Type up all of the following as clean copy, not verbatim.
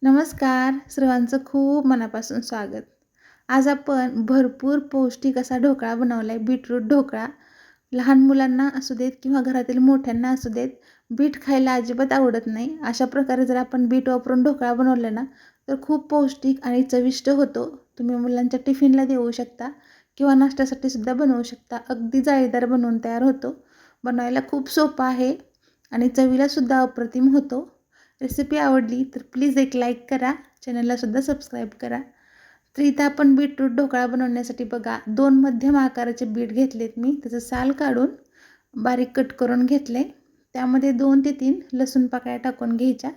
नमस्कार, सर्वांचं खूप मनापासून स्वागत. आज आपण भरपूर पौष्टिक असा ढोकळा बनवला आहे, बीटरूट ढोकळा. लहान मुलांना असू देत किंवा घरातील मोठ्यांना असू देत, बीट खायला अजिबात आवडत नाही. अशा प्रकारे जर आपण बीट वापरून ढोकळा बनवला ना, तर खूप पौष्टिक आणि चविष्ट होतो. तुम्ही मुलांच्या टिफिनला देऊ शकता किंवा नाश्त्यासाठी सुद्धा बनवू शकता. अगदी जाळीदार बनवून तयार होतो. बनवायला खूप सोपा आहे आणि चवीला सुद्धा अप्रतिम होतो. रेसिपी आवडली तर प्लीज एक लाईक करा, चॅनललासुद्धा सबस्क्राईब करा. तर इथं आपण बीटरूट ढोकळा बनवण्यासाठी बघा 2 मध्यम आकाराचे बीट घेतलेत मी. त्याचं साल काढून बारीक कट करून घेतले. त्यामध्ये 2 ते 3 लसूण पाकळ्या टाकून घ्यायच्या.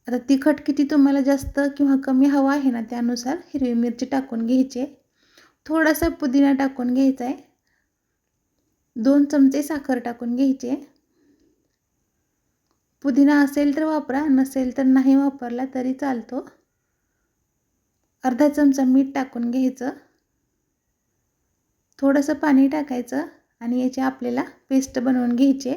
आता तिखट किती तुम्हाला जास्त किंवा कमी हवं आहे ना, त्यानुसार हिरवी मिरची टाकून घ्यायची. थोडासा पुदिना टाकून घ्यायचा आहे. 2 चमचे साखर टाकून घ्यायची. पुदिना असेल तर वापरा, नसेल तर नाही वापरला तरी चालतो. अर्धा चमचा मीठ टाकून घ्यायचं. थोडंसं पाणी टाकायचं आणि याची आपल्याला पेस्ट बनवून घ्यायची.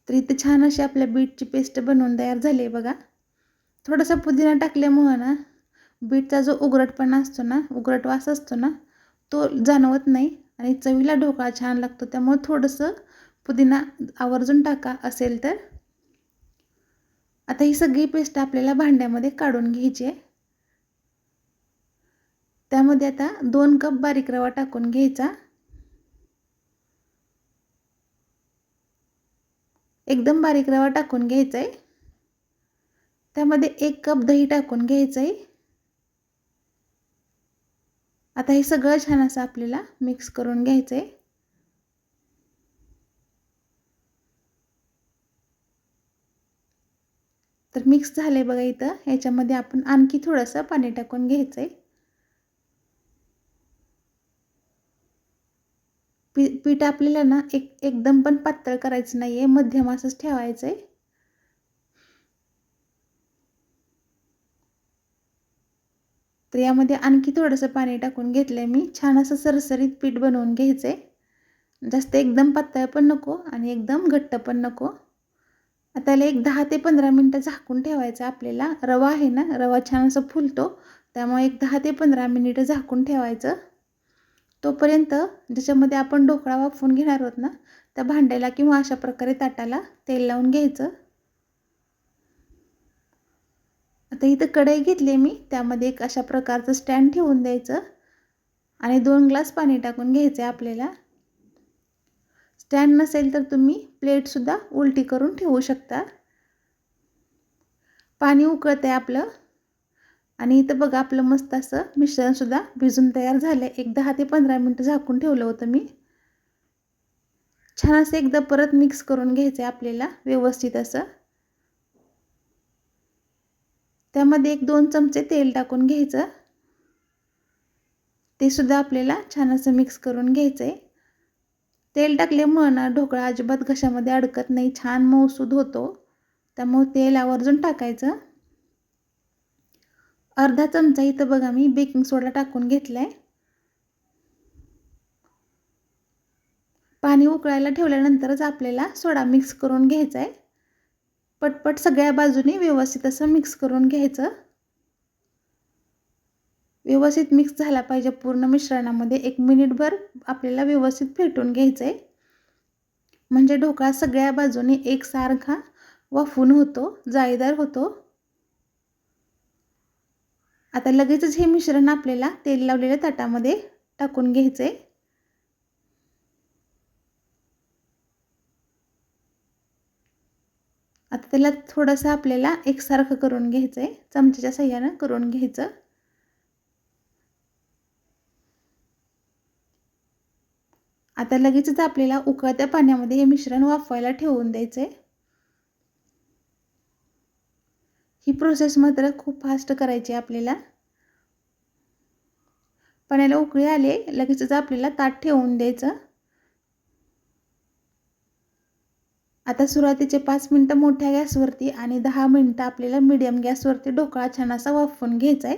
तर इथे छान अशी आपल्या बीटची पेस्ट बनवून तयार झाली आहे बघा. थोडासा पुदिना टाकल्यामुळं ना, बीटचा जो उघरटपणा असतो ना, उघरट वास असतो ना, तो जाणवत नाही आणि चवीला ढोकळा छान लागतो. त्यामुळे थोडंसं पुदिना आवर्जून टाका असेल तर. आता ही सगळी पेस्ट आपल्याला भांड्यामध्ये काढून घ्यायची आहे. त्यामध्ये आता 2 कप बारीक रवा टाकून घ्यायचा. एकदम बारीक रवा टाकून घ्यायचा आहे. त्यामध्ये 1 कप दही टाकून घ्यायचं आहे. आता हे सगळं छान असं आपल्याला मिक्स करून घ्यायचं आहे. तर मिक्स झाले बघा इथं. याच्यामध्ये आपण आणखी थोडंसं पाणी टाकून घ्यायचं आहे. पीठ आपल्याला ना एकदम पण पातळ करायचं नाही आहे, मध्यम असंच ठेवायचं आहे. तर यामध्ये आणखी थोडंसं पाणी टाकून घेतलं आहे मी. छान असं सरसरीत पीठ बनवून घ्यायचं आहे. जास्त एकदम पातळ पण नको आणि एकदम घट्ट पण नको. आता त्याला एक 10 ते 15 मिनिटं झाकून ठेवायचं आपल्याला. रवा आहे ना, रवा छान असं फुलतो. त्यामुळे एक 10 ते 15 मिनिटं झाकून ठेवायचं. तोपर्यंत ज्याच्यामध्ये आपण ढोकळा वाफवून घेणार आहोत ना, त्या भांड्याला किंवा अशा प्रकारे ताटाला तेल लावून घ्यायचं. आता इथं कढई घेतली मी. त्यामध्ये एक अशा प्रकारचं स्टँड ठेवून द्यायचं आणि 2 ग्लास पाणी टाकून घ्यायचं आहे आपल्याला. स्टँड नसेल तर तुम्ही प्लेटसुद्धा उलटी करून ठेवू शकता. पाणी उकळत आहे आपलं आणि इथं बघा आपलं मस्त असं मिश्रणसुद्धा भिजून तयार झालं आहे. एक 10 ते 15 मिनिटं झाकून ठेवलं होतं मी. छान असं एकदा परत मिक्स करून घ्यायचं आहे आपल्याला व्यवस्थित असं. त्यामध्ये 1-2 चमचे तेल टाकून घ्यायचं. ते सुद्धा आपल्याला छान असं मिक्स करून घ्यायचं आहे. तेल टाकल्यामुळं ना ढोकळा अजिबात घशामध्ये अडकत नाही, छान मऊसूद होतो. त्यामुळे तेल आवर्जून टाकायचं. अर्धा चमचा इथं बघा मी बेकिंग सोडा टाकून घेतला आहे. पाणी उकळायला ठेवल्यानंतरच आपल्याला सोडा मिक्स करून घ्यायचा आहे. पटपट सगळ्या बाजूनी व्यवस्थित असं मिक्स करून घ्यायचं. व्यवस्थित मिक्स झाला पाहिजे पूर्ण मिश्रणामध्ये. 1 मिनिटभर आपल्याला व्यवस्थित फेटून घ्यायचं आहे. म्हणजे ढोकळा सगळ्या बाजूने एकसारखा वाफून होतो, जाळीदार होतो. आता लगेचच हे मिश्रण आपल्याला तेल लावलेल्या ताटामध्ये टाकून घ्यायचं आहे. आता त्याला थोडंसं आपल्याला एकसारखं करून घ्यायचं आहे. चमच्याच्या साहाय्यानं करून घ्यायचं. आता लगेचच आपल्याला उकळत्या पाण्यामध्ये हे मिश्रण वाफवायला ठेवून द्यायचं आहे. ही प्रोसेस मात्र खूप फास्ट करायची आहे आपल्याला. पाण्याला उकळी आली, लगेचच आपल्याला ताट ठेवून द्यायचं. आता सुरुवातीचे 5 मिनिटं मोठ्या गॅसवरती आणि 10 मिनिटं आपल्याला मीडियम गॅसवरती ढोकळा छान असा वाफवून घ्यायचा आहे.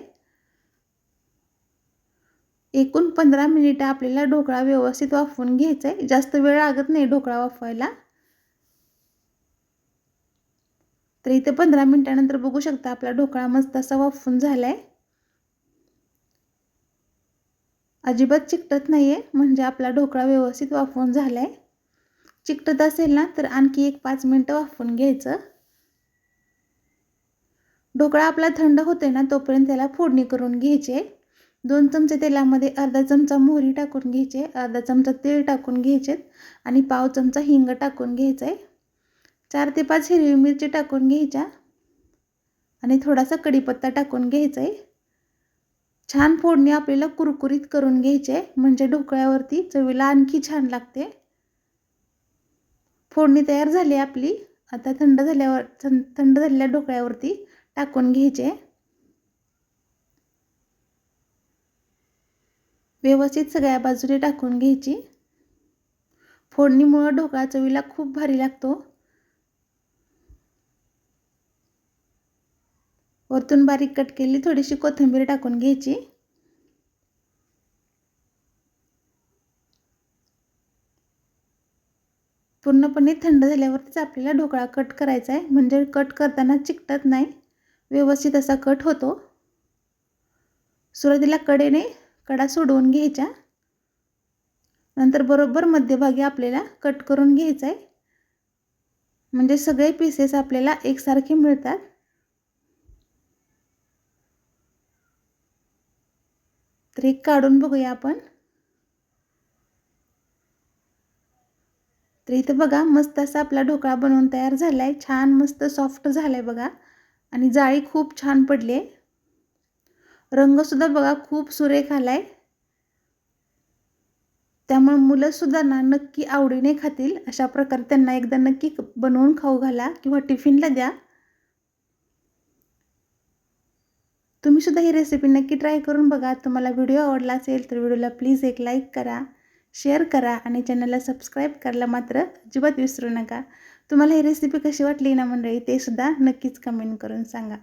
एकूण 15 मिनिटं आपल्याला ढोकळा व्यवस्थित वाफवून घ्यायचा आहे. जास्त वेळ लागत नाही ढोकळा वाफवायला. तर इथे 15 मिनिटानंतर बघू शकता आपला ढोकळा मस्त असा वाफून झालाय. अजिबात चिकटत नाहीये, म्हणजे आपला ढोकळा व्यवस्थित वाफवून झालाय. चिकटत असेल ना तर आणखी एक 5 मिनिटं वाफवून घ्यायचं. ढोकळा आपला थंड होते ना तोपर्यंत त्याला फोडणी करून घ्यायची. 2 चमचे तेलामध्ये अर्धा चमचा मोहरी टाकून घ्यायचे, अर्धा चमचा तेल टाकून घ्यायचे आणि पाव चमचा हिंग टाकून घ्यायचं आहे. 4 ते 5 हिरवी मिरची टाकून घ्यायच्या आणि थोडासा कढीपत्ता टाकून घ्यायचा आहे. छान फोडणी आपल्याला कुरकुरीत करून घ्यायची आहे, म्हणजे ढोकळ्यावरती चवीला आणखी छान लागते. फोडणी तयार झाली आपली. आता थंड झालेल्या ढोकळ्यावरती टाकून घ्यायचे. व्यवस्थित सगळ्या बाजूने टाकून घ्यायची. फोडणीमुळे ढोकळा चवीला खूप भारी लागतो. वरतून बारीक कट केलेली थोडीशी कोथिंबीर टाकून घ्यायची. पूर्णपणे थंड झाल्यावरतीच आपल्याला ढोकळा कट करायचा आहे, म्हणजे कट करताना चिकटत नाही, व्यवस्थित असा कट होतो. सुरुवातीला कडेने कडा सोडवून घ्यायच्या, नंतर बरोबर मध्यभागी आपल्याला कट करून घ्यायचा आहे, म्हणजे सगळे पीसेस आपल्याला एकसारखे मिळतात. तर एक काढून बघूया आपण. तर इथे बघा मस्त असा आपला ढोकळा बनवून तयार झालाय. छान मस्त सॉफ्ट झालाय बघा आणि जाळी खूप छान पडली आहे. रंगसुद्धा बघा खूप सुरेख आलाय. त्यामुळे मुलंसुद्धा ना नक्की आवडीने खातील. अशा प्रकारे त्यांना एकदा नक्की बनवून खाऊ घाला किंवा टिफिनला द्या. तुम्ही सुद्धा ही रेसिपी नक्की ट्राय करून बघा. तुम्हाला व्हिडिओ आवडला असेल तर व्हिडिओला प्लीज एक लाईक करा, शेअर करा आणि चॅनलला सबस्क्राईब करायला मात्र अजिबात विसरू नका. तुम्हाला ही रेसिपी कशी वाटली ना मंडळी, ते सुद्धा नक्कीच कमेंट करून सांगा.